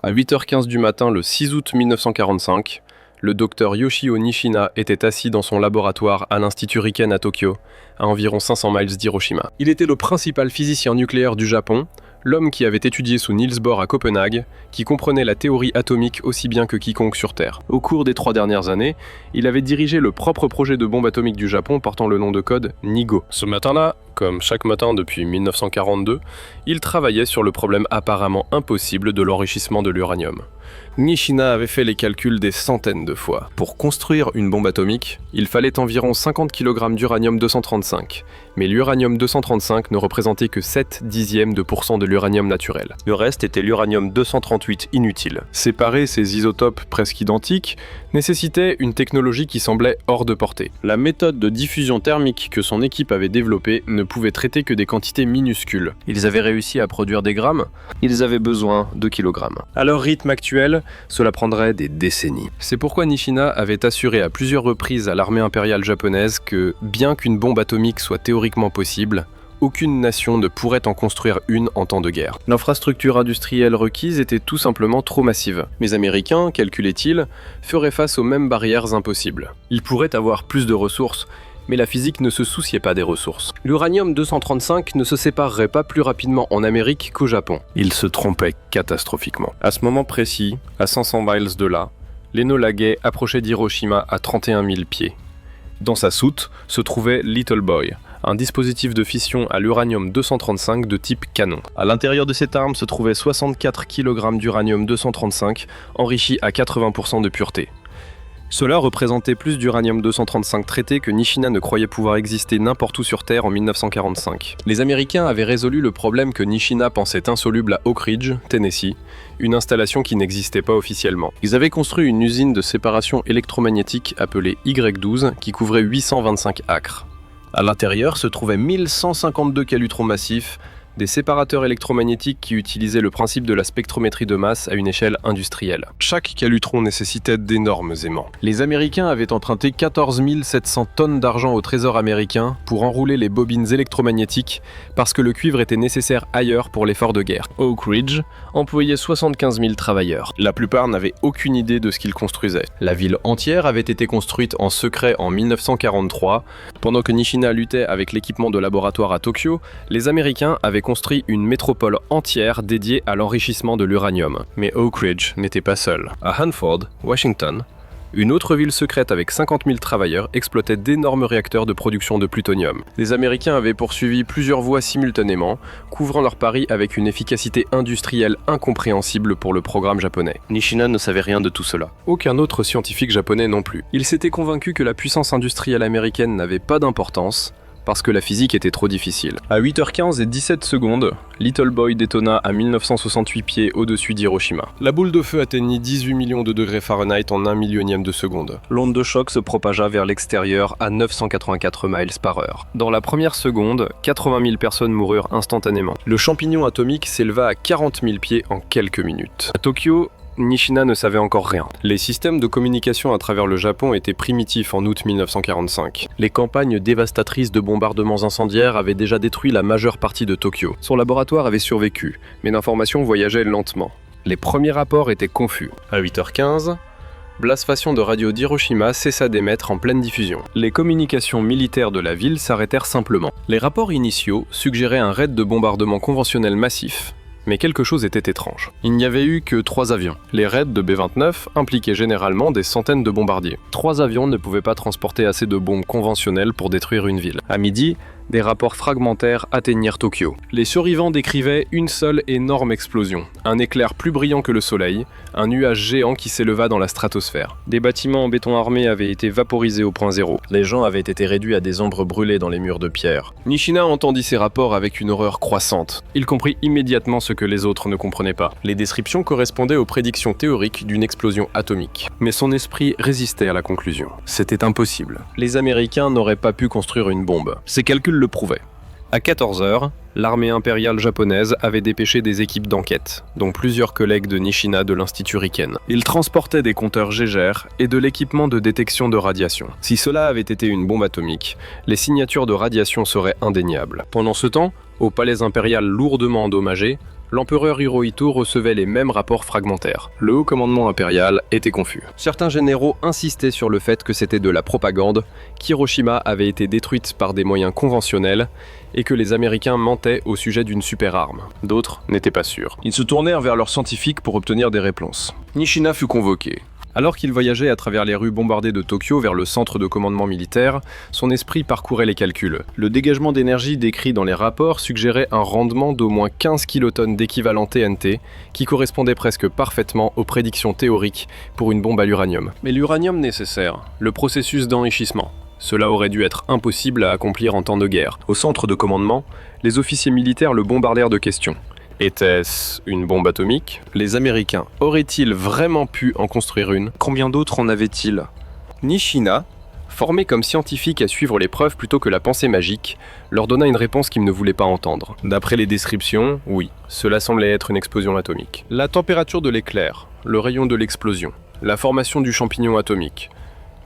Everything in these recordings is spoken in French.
À 8h15 du matin, le 6 août 1945, le docteur Yoshio Nishina était assis dans son laboratoire à l'Institut Riken à Tokyo, à environ 500 miles d'Hiroshima. Il était le principal physicien nucléaire du Japon, l'homme qui avait étudié sous Niels Bohr à Copenhague, qui comprenait la théorie atomique aussi bien que quiconque sur Terre. Au cours des 3 dernières années, il avait dirigé le propre projet de bombe atomique du Japon portant le nom de code NIGO. Ce matin-là, comme chaque matin depuis 1942, il travaillait sur le problème apparemment impossible de l'enrichissement de l'uranium. Nishina avait fait les calculs des centaines de fois. Pour construire une bombe atomique, il fallait environ 50 kg d'uranium-235, mais l'uranium-235 ne représentait que 0,7% de l'uranium naturel. Le reste était l'uranium-238 inutile. Séparer ces isotopes presque identiques nécessitait une technologie qui semblait hors de portée. La méthode de diffusion thermique que son équipe avait développée ne pouvait traiter que des quantités minuscules. Ils avaient réussi à produire des grammes, ils avaient besoin de kilogrammes. À leur rythme actuel, cela prendrait des décennies. C'est pourquoi Nishina avait assuré à plusieurs reprises à l'armée impériale japonaise que, bien qu'une bombe atomique soit théoriquement possible, aucune nation ne pourrait en construire une en temps de guerre. L'infrastructure industrielle requise était tout simplement trop massive. Les Américains, calculait-il, feraient face aux mêmes barrières impossibles. Ils pourraient avoir plus de ressources, mais la physique ne se souciait pas des ressources. L'uranium-235 ne se séparerait pas plus rapidement en Amérique qu'au Japon. Il se trompait catastrophiquement. À ce moment précis, à 500 miles de là, l'Enola Gay approchait d'Hiroshima à 31 000 pieds. Dans sa soute se trouvait Little Boy, un dispositif de fission à l'uranium-235 de type canon. À l'intérieur de cette arme se trouvait 64 kg d'uranium-235, enrichi à 80% de pureté. Cela représentait plus d'uranium-235 traité que Nishina ne croyait pouvoir exister n'importe où sur Terre en 1945. Les Américains avaient résolu le problème que Nishina pensait insoluble à Oak Ridge, Tennessee, une installation qui n'existait pas officiellement. Ils avaient construit une usine de séparation électromagnétique appelée Y12 qui couvrait 825 acres. À l'intérieur se trouvaient 1152 calutrons massifs, des séparateurs électromagnétiques qui utilisaient le principe de la spectrométrie de masse à une échelle industrielle. Chaque calutron nécessitait d'énormes aimants. Les Américains avaient emprunté 14 700 tonnes d'argent au Trésor américain pour enrouler les bobines électromagnétiques parce que le cuivre était nécessaire ailleurs pour l'effort de guerre. Oak Ridge employait 75 000 travailleurs. La plupart n'avaient aucune idée de ce qu'ils construisaient. La ville entière avait été construite en secret en 1943. Pendant que Nishina luttait avec l'équipement de laboratoire à Tokyo, les Américains avaient construit une métropole entière dédiée à l'enrichissement de l'uranium. Mais Oak Ridge n'était pas seul. À Hanford, Washington, une autre ville secrète avec 50 000 travailleurs exploitait d'énormes réacteurs de production de plutonium. Les Américains avaient poursuivi plusieurs voies simultanément, couvrant leur pari avec une efficacité industrielle incompréhensible pour le programme japonais. Nishina ne savait rien de tout cela. Aucun autre scientifique japonais non plus. Il s'était convaincu que la puissance industrielle américaine n'avait pas d'importance, parce que la physique était trop difficile. À 8h15 et 17 secondes, Little Boy détonna à 1968 pieds au-dessus d'Hiroshima. La boule de feu atteignit 18 millions de degrés Fahrenheit en 1 millionième de seconde. L'onde de choc se propagea vers l'extérieur à 984 miles par heure. Dans la première seconde, 80 000 personnes moururent instantanément. Le champignon atomique s'éleva à 40 000 pieds en quelques minutes. À Tokyo, Nishina ne savait encore rien. Les systèmes de communication à travers le Japon étaient primitifs en août 1945. Les campagnes dévastatrices de bombardements incendiaires avaient déjà détruit la majeure partie de Tokyo. Son laboratoire avait survécu, mais l'information voyageait lentement. Les premiers rapports étaient confus. À 8h15, Blasphation de radio d'Hiroshima cessa d'émettre en pleine diffusion. Les communications militaires de la ville s'arrêtèrent simplement. Les rapports initiaux suggéraient un raid de bombardement conventionnel massif. Mais quelque chose était étrange. Il n'y avait eu que 3 avions. Les raids de B-29 impliquaient généralement des centaines de bombardiers. 3 avions ne pouvaient pas transporter assez de bombes conventionnelles pour détruire une ville. À midi, des rapports fragmentaires atteignirent Tokyo. Les survivants décrivaient une seule énorme explosion, un éclair plus brillant que le soleil, un nuage géant qui s'éleva dans la stratosphère. Des bâtiments en béton armé avaient été vaporisés au point zéro. Les gens avaient été réduits à des ombres brûlées dans les murs de pierre. Nishina entendit ces rapports avec une horreur croissante. Il comprit immédiatement ce que les autres ne comprenaient pas. Les descriptions correspondaient aux prédictions théoriques d'une explosion atomique. Mais son esprit résistait à la conclusion. C'était impossible. Les Américains n'auraient pas pu construire une bombe. Ces calculs le prouvaient. À 14h, l'armée impériale japonaise avait dépêché des équipes d'enquête, dont plusieurs collègues de Nishina de l'Institut Riken. Ils transportaient des compteurs Geiger et de l'équipement de détection de radiation. Si cela avait été une bombe atomique, les signatures de radiation seraient indéniables. Pendant ce temps, Au palais impérial lourdement endommagé, l'empereur Hirohito recevait les mêmes rapports fragmentaires. Le haut commandement impérial était confus. Certains généraux insistaient sur le fait que c'était de la propagande, qu'Hiroshima avait été détruite par des moyens conventionnels et que les Américains mentaient au sujet d'une super arme. D'autres n'étaient pas sûrs. Ils se tournèrent vers leurs scientifiques pour obtenir des réponses. Nishina fut convoqué. Alors qu'il voyageait à travers les rues bombardées de Tokyo vers le centre de commandement militaire, son esprit parcourait les calculs. Le dégagement d'énergie décrit dans les rapports suggérait un rendement d'au moins 15 kilotonnes d'équivalent TNT, qui correspondait presque parfaitement aux prédictions théoriques pour une bombe à l'uranium. Mais l'uranium nécessaire, le processus d'enrichissement, cela aurait dû être impossible à accomplir en temps de guerre. Au centre de commandement, les officiers militaires le bombardèrent de questions. Était-ce une bombe atomique? Les Américains auraient-ils vraiment pu en construire une? Combien d'autres en avaient-ils? Nishina, formé comme scientifique à suivre les preuves plutôt que la pensée magique, leur donna une réponse qu'ils ne voulaient pas entendre. D'après les descriptions, oui, cela semblait être une explosion atomique. La température de l'éclair, le rayon de l'explosion, la formation du champignon atomique,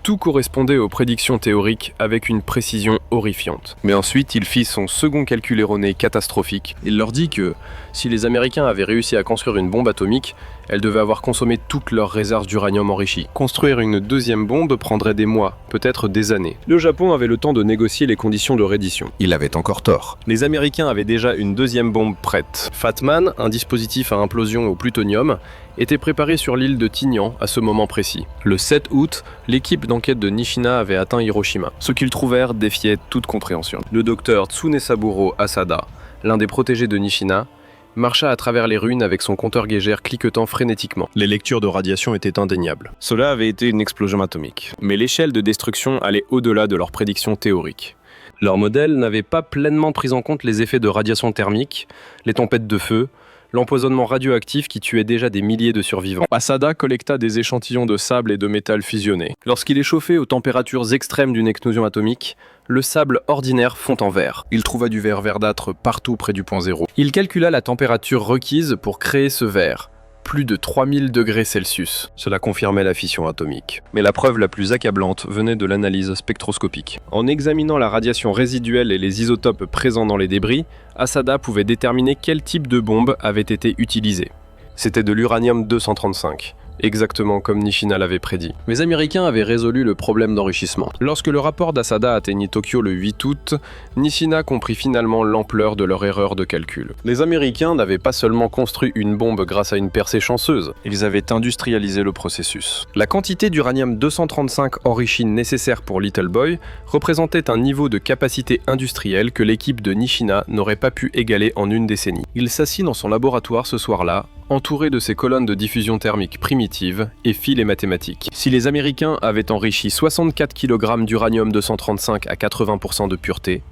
tout correspondait aux prédictions théoriques avec une précision horrifiante. Mais ensuite, il fit son second calcul erroné catastrophique. Il leur dit que, si les Américains avaient réussi à construire une bombe atomique, elle devait avoir consommé toutes leurs réserves d'uranium enrichi. Construire une deuxième bombe prendrait des mois, peut-être des années. Le Japon avait le temps de négocier les conditions de reddition. Il avait encore tort. Les Américains avaient déjà une deuxième bombe prête. Fat Man, un dispositif à implosion au plutonium, était préparé sur l'île de Tinian à ce moment précis. Le 7 août, l'équipe d'enquête de Nishina avait atteint Hiroshima. Ce qu'ils trouvèrent défiait toute compréhension. Le docteur Tsunesaburo Asada, l'un des protégés de Nishina, marcha à travers les ruines avec son compteur Geiger cliquetant frénétiquement. Les lectures de radiation étaient indéniables. Cela avait été une explosion atomique. Mais l'échelle de destruction allait au-delà de leurs prédictions théoriques. Leur modèle n'avait pas pleinement pris en compte les effets de radiation thermique, les tempêtes de feu, l'empoisonnement radioactif qui tuait déjà des milliers de survivants. Asada collecta des échantillons de sable et de métal fusionnés. Lorsqu'il est chauffé aux températures extrêmes d'une explosion atomique, le sable ordinaire fond en verre. Il trouva du verre verdâtre partout près du point zéro. Il calcula la température requise pour créer ce verre. Plus de 3000 degrés Celsius. Cela confirmait la fission atomique. Mais la preuve la plus accablante venait de l'analyse spectroscopique. En examinant la radiation résiduelle et les isotopes présents dans les débris, Asada pouvait déterminer quel type de bombe avait été utilisé. C'était de l'uranium-235. Exactement comme Nishina l'avait prédit. Les Américains avaient résolu le problème d'enrichissement. Lorsque le rapport d'Asada atteignit Tokyo le 8 août, Nishina comprit finalement l'ampleur de leur erreur de calcul. Les Américains n'avaient pas seulement construit une bombe grâce à une percée chanceuse, ils avaient industrialisé le processus. La quantité d'uranium-235 enrichi nécessaire pour Little Boy représentait un niveau de capacité industrielle que l'équipe de Nishina n'aurait pas pu égaler en une décennie. Il s'assit dans son laboratoire ce soir-là, entouré de ses colonnes de diffusion thermique primitives et fils et mathématiques. Si les Américains avaient enrichi 64 kg d'uranium-235 à 80% de pureté,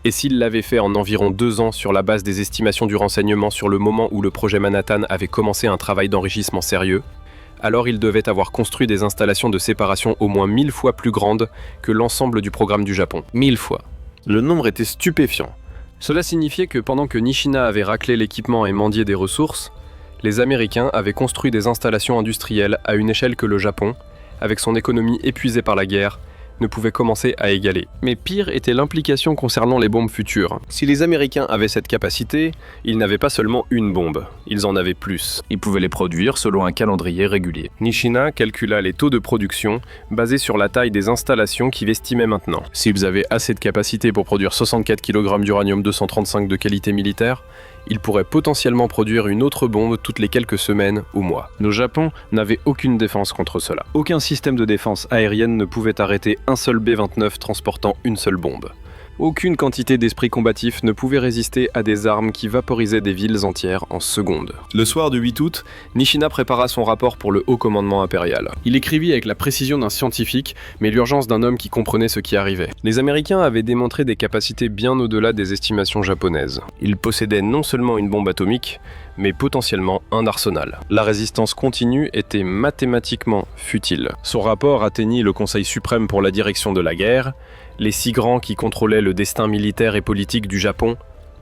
et s'ils l'avaient fait en environ 2 ans sur la base des estimations du renseignement sur le moment où le projet Manhattan avait commencé un travail d'enrichissement sérieux, alors ils devaient avoir construit des installations de séparation au moins 1000 fois plus grandes que l'ensemble du programme du Japon. 1000 fois. Le nombre était stupéfiant. Cela signifiait que pendant que Nishina avait raclé l'équipement et mendié des ressources, les Américains avaient construit des installations industrielles à une échelle que le Japon, avec son économie épuisée par la guerre, ne pouvait commencer à égaler. Mais pire était l'implication concernant les bombes futures. Si les Américains avaient cette capacité, ils n'avaient pas seulement une bombe, ils en avaient plus. Ils pouvaient les produire selon un calendrier régulier. Nishina calcula les taux de production basés sur la taille des installations qu'ils estimaient maintenant. S'ils avaient assez de capacité pour produire 64 kg d'uranium-235 de qualité militaire, ils pourraient potentiellement produire une autre bombe toutes les quelques semaines ou mois. Le Japon n'avait aucune défense contre cela. Aucun système de défense aérienne ne pouvait arrêter un seul B-29 transportant une seule bombe. Aucune quantité d'esprit combatif ne pouvait résister à des armes qui vaporisaient des villes entières en secondes. Le soir du 8 août, Nishina prépara son rapport pour le haut commandement impérial. Il écrivit avec la précision d'un scientifique, mais l'urgence d'un homme qui comprenait ce qui arrivait. Les Américains avaient démontré des capacités bien au-delà des estimations japonaises. Ils possédaient non seulement une bombe atomique, mais potentiellement un arsenal. La résistance continue était mathématiquement futile. Son rapport atteignit le Conseil suprême pour la direction de la guerre, les 6 grands qui contrôlaient le destin militaire et politique du Japon,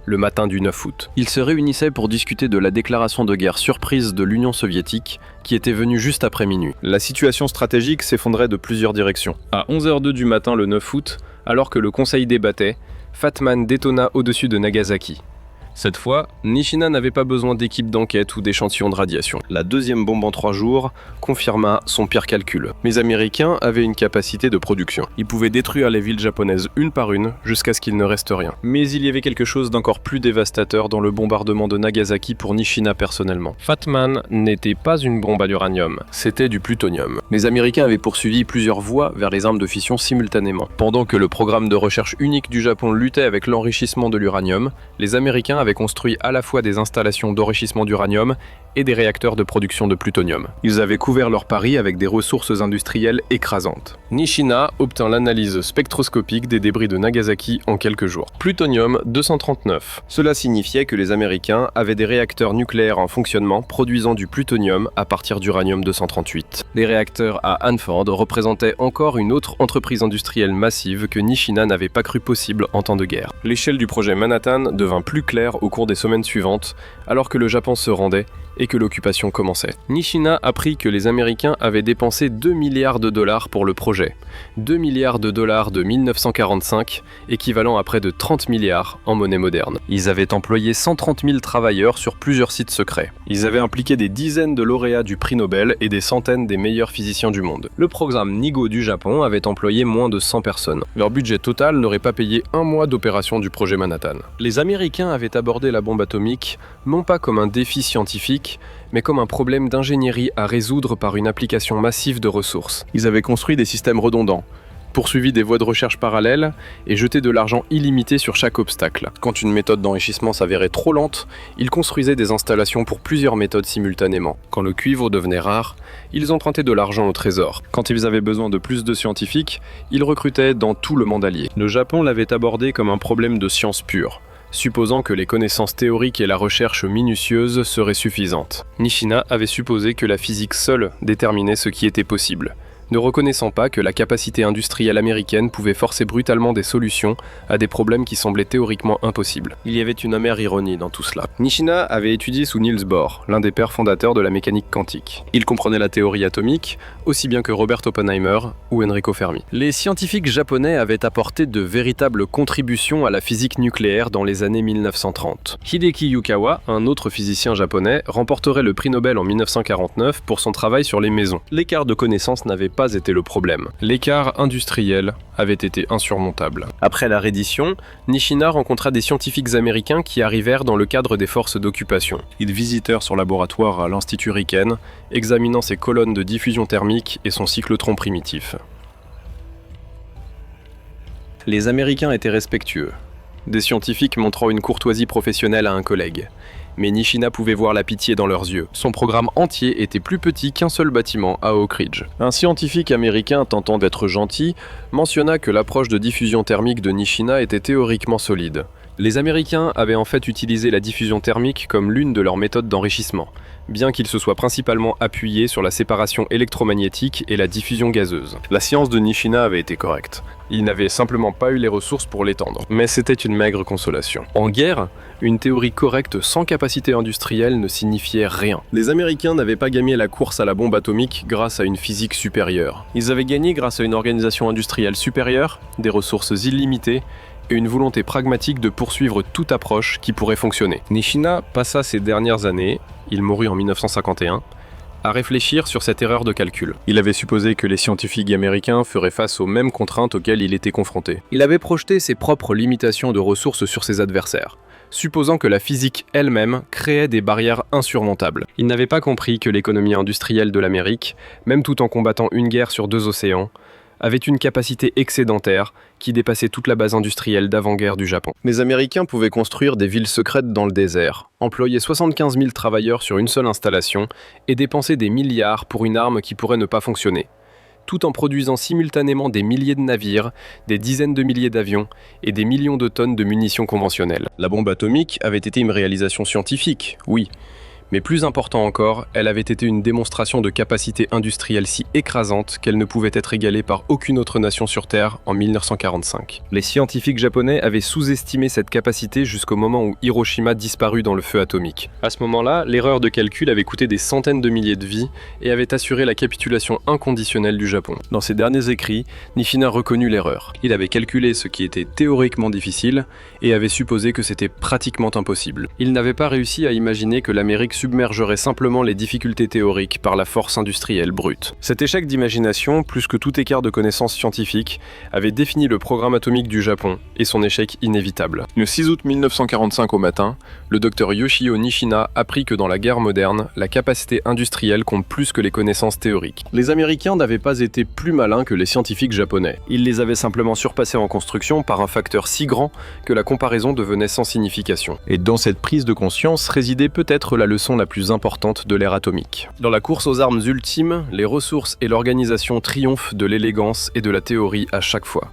le matin du 9 août. Ils se réunissaient pour discuter de la déclaration de guerre surprise de l'Union soviétique, qui était venue juste après minuit. La situation stratégique s'effondrait de plusieurs directions. À 11h02 du matin le 9 août, alors que le Conseil débattait, Fat Man détonna au-dessus de Nagasaki. Cette fois, Nishina n'avait pas besoin d'équipes d'enquête ou d'échantillons de radiation. La deuxième bombe en 3 jours confirma son pire calcul. Les Américains avaient une capacité de production. Ils pouvaient détruire les villes japonaises une par une jusqu'à ce qu'il ne reste rien. Mais il y avait quelque chose d'encore plus dévastateur dans le bombardement de Nagasaki pour Nishina personnellement. Fat Man n'était pas une bombe à l'uranium, c'était du plutonium. Les Américains avaient poursuivi plusieurs voies vers les armes de fission simultanément. Pendant que le programme de recherche unique du Japon luttait avec l'enrichissement de l'uranium, les Américains avaient construit à la fois des installations d'enrichissement d'uranium et des réacteurs de production de plutonium. Ils avaient couvert leur pari avec des ressources industrielles écrasantes. Nishina obtint l'analyse spectroscopique des débris de Nagasaki en quelques jours. Plutonium 239. Cela signifiait que les Américains avaient des réacteurs nucléaires en fonctionnement produisant du plutonium à partir d'uranium 238. Les réacteurs à Hanford représentaient encore une autre entreprise industrielle massive que Nishina n'avait pas cru possible en temps de guerre. L'échelle du projet Manhattan devint plus claire au cours des semaines suivantes, alors que le Japon se rendait et que l'occupation commençait. Nishina apprit que les Américains avaient dépensé 2 milliards de dollars pour le projet. 2 milliards de dollars de 1945, équivalent à près de 30 milliards en monnaie moderne. Ils avaient employé 130 000 travailleurs sur plusieurs sites secrets. Ils avaient impliqué des dizaines de lauréats du prix Nobel et des centaines des meilleurs physiciens du monde. Le programme Nigo du Japon avait employé moins de 100 personnes. Leur budget total n'aurait pas payé un mois d'opération du projet Manhattan. Les Américains avaient abordé la bombe atomique non pas comme un défi scientifique, mais comme un problème d'ingénierie à résoudre par une application massive de ressources. Ils avaient construit des systèmes redondants, poursuivi des voies de recherche parallèles et jeté de l'argent illimité sur chaque obstacle. Quand une méthode d'enrichissement s'avérait trop lente, ils construisaient des installations pour plusieurs méthodes simultanément. Quand le cuivre devenait rare, ils empruntaient de l'argent au trésor. Quand ils avaient besoin de plus de scientifiques, ils recrutaient dans tout le monde allié. Le Japon l'avait abordé comme un problème de science pure, supposant que les connaissances théoriques et la recherche minutieuse seraient suffisantes. Nishina avait supposé que la physique seule déterminait ce qui était possible, ne reconnaissant pas que la capacité industrielle américaine pouvait forcer brutalement des solutions à des problèmes qui semblaient théoriquement impossibles. Il y avait une amère ironie dans tout cela. Nishina avait étudié sous Niels Bohr, l'un des pères fondateurs de la mécanique quantique. Il comprenait la théorie atomique, aussi bien que Robert Oppenheimer ou Enrico Fermi. Les scientifiques japonais avaient apporté de véritables contributions à la physique nucléaire dans les années 1930. Hideki Yukawa, un autre physicien japonais, remporterait le prix Nobel en 1949 pour son travail sur les mesons. L'écart de connaissances n'avait pas été le problème. L'écart industriel avait été insurmontable. Après la reddition, Nishina rencontra des scientifiques américains qui arrivèrent dans le cadre des forces d'occupation. Ils visitèrent son laboratoire à l'Institut Riken, examinant ses colonnes de diffusion thermique et son cyclotron primitif. Les Américains étaient respectueux, des scientifiques montrant une courtoisie professionnelle à un collègue. Mais Nishina pouvait voir la pitié dans leurs yeux. Son programme entier était plus petit qu'un seul bâtiment à Oak Ridge. Un scientifique américain tentant d'être gentil mentionna que l'approche de diffusion thermique de Nishina était théoriquement solide. Les Américains avaient en fait utilisé la diffusion thermique comme l'une de leurs méthodes d'enrichissement, bien qu'ils se soient principalement appuyés sur la séparation électromagnétique et la diffusion gazeuse. La science de Nishina avait été correcte. Il n'avait simplement pas eu les ressources pour l'étendre. Mais c'était une maigre consolation. En guerre, une théorie correcte sans capacité industrielle ne signifiait rien. Les Américains n'avaient pas gagné la course à la bombe atomique grâce à une physique supérieure. Ils avaient gagné grâce à une organisation industrielle supérieure, des ressources illimitées, et une volonté pragmatique de poursuivre toute approche qui pourrait fonctionner. Nishina passa ses dernières années, il mourut en 1951, à réfléchir sur cette erreur de calcul. Il avait supposé que les scientifiques américains feraient face aux mêmes contraintes auxquelles il était confronté. Il avait projeté ses propres limitations de ressources sur ses adversaires, supposant que la physique elle-même créait des barrières insurmontables. Il n'avait pas compris que l'économie industrielle de l'Amérique, même tout en combattant une guerre sur 2 océans, avait une capacité excédentaire qui dépassait toute la base industrielle d'avant-guerre du Japon. Les Américains pouvaient construire des villes secrètes dans le désert, employer 75 000 travailleurs sur une seule installation et dépenser des milliards pour une arme qui pourrait ne pas fonctionner, tout en produisant simultanément des milliers de navires, des dizaines de milliers d'avions et des millions de tonnes de munitions conventionnelles. La bombe atomique avait été une réalisation scientifique, oui, Mais plus important encore, elle avait été une démonstration de capacité industrielle si écrasante qu'elle ne pouvait être égalée par aucune autre nation sur Terre en 1945. Les scientifiques japonais avaient sous-estimé cette capacité jusqu'au moment où Hiroshima disparut dans le feu atomique. À ce moment-là, l'erreur de calcul avait coûté des centaines de milliers de vies et avait assuré la capitulation inconditionnelle du Japon. Dans ses derniers écrits, Nishina reconnut l'erreur. Il avait calculé ce qui était théoriquement difficile et avait supposé que c'était pratiquement impossible. Il n'avait pas réussi à imaginer que l'Amérique submergerait simplement les difficultés théoriques par la force industrielle brute. Cet échec d'imagination, plus que tout écart de connaissances scientifiques, avait défini le programme atomique du Japon et son échec inévitable. Le 6 août 1945 au matin, le docteur Yoshio Nishina apprit que dans la guerre moderne, la capacité industrielle compte plus que les connaissances théoriques. Les Américains n'avaient pas été plus malins que les scientifiques japonais. Ils les avaient simplement surpassés en construction par un facteur si grand que la comparaison devenait sans signification. Et dans cette prise de conscience résidait peut-être la leçon la plus importante de l'ère atomique. Dans la course aux armes ultimes, les ressources et l'organisation triomphent de l'élégance et de la théorie à chaque fois.